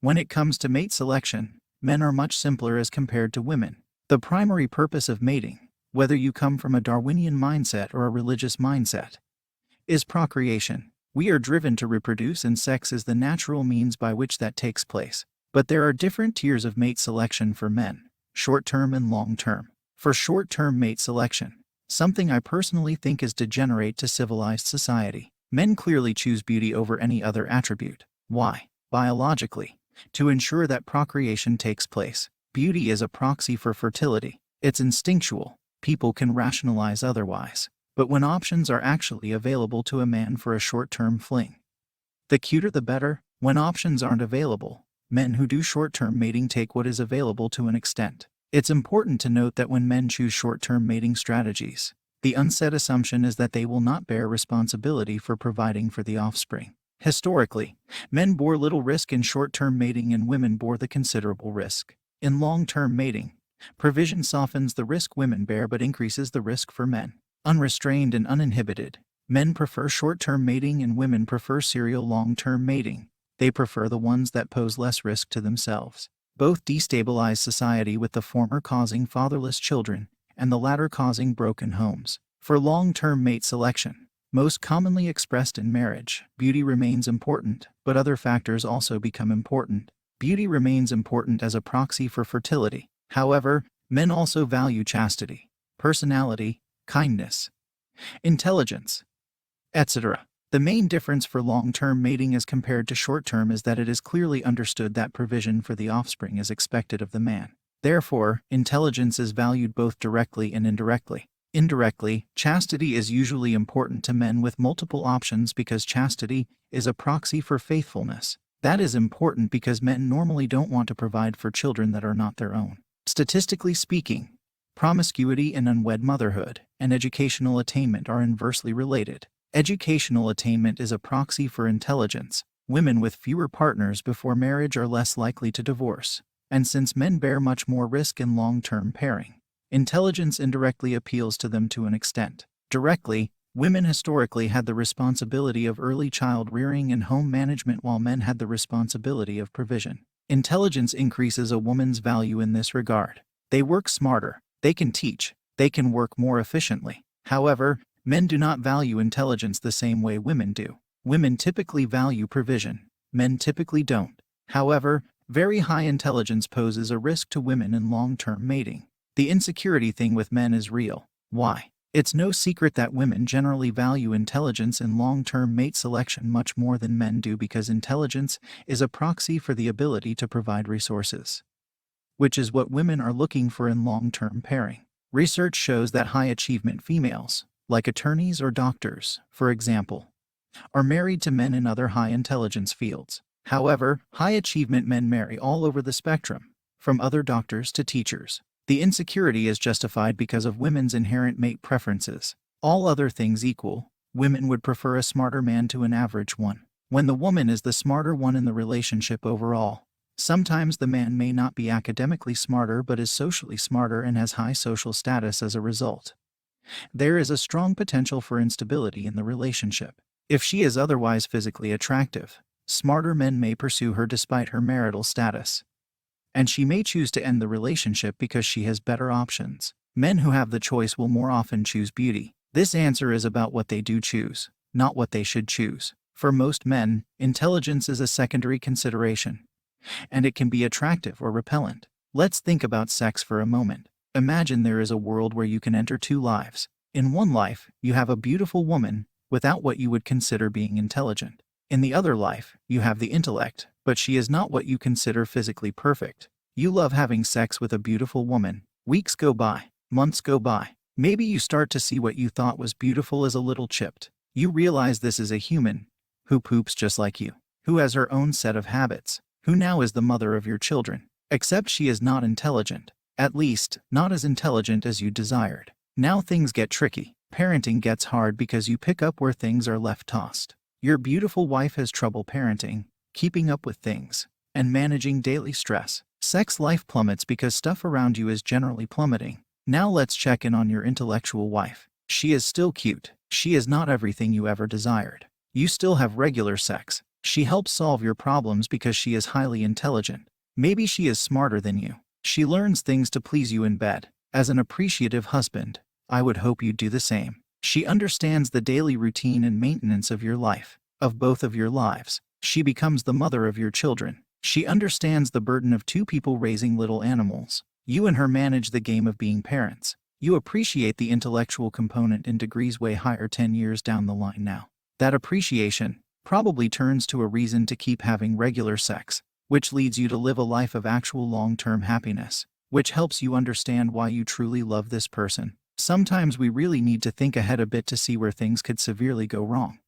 When it comes to mate selection, men are much simpler as compared to women. The primary purpose of mating, whether you come from a Darwinian mindset or a religious mindset, is procreation. We are driven to reproduce, and sex is the natural means by which that takes place. But there are different tiers of mate selection for men, short-term and long-term. For short-term mate selection, something I personally think is degenerate to civilized society. Men clearly choose beauty over any other attribute. Why? Biologically, to ensure that procreation takes place. Beauty is a proxy for fertility. It's instinctual. People can rationalize otherwise. But when options are actually available to a man for a short-term fling, the cuter the better. When options aren't available, men who do short-term mating take what is available to an extent. It's important to note that when men choose short-term mating strategies, the unsaid assumption is that they will not bear responsibility for providing for the offspring. Historically, men bore little risk in short-term mating and women bore the considerable risk. In long-term mating, provision softens the risk women bear but increases the risk for men. Unrestrained and uninhibited, men prefer short-term mating and women prefer serial long-term mating. They prefer the ones that pose less risk to themselves. Both destabilize society, with the former causing fatherless children and the latter causing broken homes. For long-term mate selection, most commonly expressed in marriage, beauty remains important, but other factors also become important. Beauty remains important as a proxy for fertility. However, men also value chastity, personality, kindness, intelligence, etc. The main difference for long-term mating as compared to short-term is that it is clearly understood that provision for the offspring is expected of the man. Therefore, intelligence is valued both directly and indirectly. Indirectly, chastity is usually important to men with multiple options because chastity is a proxy for faithfulness. That is important because men normally don't want to provide for children that are not their own. Statistically speaking, promiscuity and unwed motherhood and educational attainment are inversely related. Educational attainment is a proxy for intelligence. Women with fewer partners before marriage are less likely to divorce. And since men bear much more risk in long-term pairing, intelligence indirectly appeals to them to an extent. Directly, women historically had the responsibility of early child rearing and home management while men had the responsibility of provision. Intelligence increases a woman's value in this regard. They work smarter. They can teach. They can work more efficiently. However, men do not value intelligence the same way women do. Women typically value provision. Men typically don't. However, very high intelligence poses a risk to women in long-term mating. The insecurity thing with men is real. Why? It's no secret that women generally value intelligence in long-term mate selection much more than men do because intelligence is a proxy for the ability to provide resources, which is what women are looking for in long-term pairing. Research shows that high-achievement females, like attorneys or doctors, for example, are married to men in other high-intelligence fields. However, high-achievement men marry all over the spectrum, from other doctors to teachers. The insecurity is justified because of women's inherent mate preferences. All other things equal, women would prefer a smarter man to an average one. When the woman is the smarter one in the relationship overall, sometimes the man may not be academically smarter but is socially smarter and has high social status as a result. There is a strong potential for instability in the relationship. If she is otherwise physically attractive, smarter men may pursue her despite her marital status, and she may choose to end the relationship because she has better options. Men who have the choice will more often choose beauty. This answer is about what they do choose, not what they should choose. For most men, intelligence is a secondary consideration, and it can be attractive or repellent. Let's think about sex for a moment. Imagine there is a world where you can enter two lives. In one life, you have a beautiful woman without what you would consider being intelligent. In the other life, you have the intellect, but she is not what you consider physically perfect. You love having sex with a beautiful woman. Weeks go by, months go by. Maybe you start to see what you thought was beautiful as a little chipped. You realize this is a human who poops just like you, who has her own set of habits, who now is the mother of your children. Except she is not intelligent. At least, not as intelligent as you desired. Now things get tricky. Parenting gets hard because you pick up where things are left tossed. Your beautiful wife has trouble parenting, keeping up with things, and managing daily stress. Sex life plummets because stuff around you is generally plummeting. Now let's check in on your intellectual wife. She is still cute. She is not everything you ever desired. You still have regular sex. She helps solve your problems because she is highly intelligent. Maybe she is smarter than you. She learns things to please you in bed. As an appreciative husband, I would hope you'd do the same. She understands the daily routine and maintenance of your life, of both of your lives. She becomes the mother of your children. She understands the burden of two people raising little animals. You and her manage the game of being parents. You appreciate the intellectual component in degrees way higher 10 years down the line now. That appreciation probably turns to a reason to keep having regular sex, which leads you to live a life of actual long-term happiness, which helps you understand why you truly love this person. Sometimes we really need to think ahead a bit to see where things could severely go wrong.